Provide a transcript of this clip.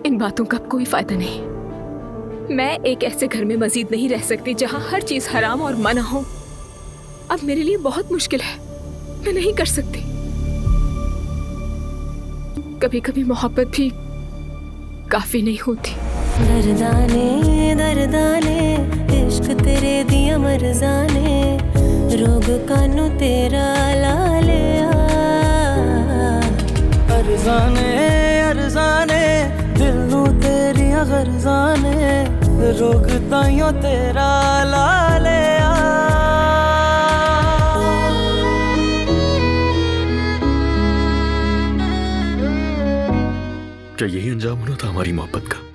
इन बातों का कोई फायदा नहीं। मैं एक ऐसे घर में मजीद नहीं रह सकती जहां हर चीज हराम और मना हो। अब मेरे लिए बहुत मुश्किल है, मैं नहीं कर सकती। कभी कभी मोहब्बत भी काफी नहीं होती। दर्दाने दर्दाने इश्क तेरे दिया मरजाने, रोग कानू तेरा ला लिया। अरजाने अरजाने दिल नू तेरिया गरजाने, रोग ताइयों तेरा ला लिया। क्या यही अंजाम होना था हमारी मोहब्बत का?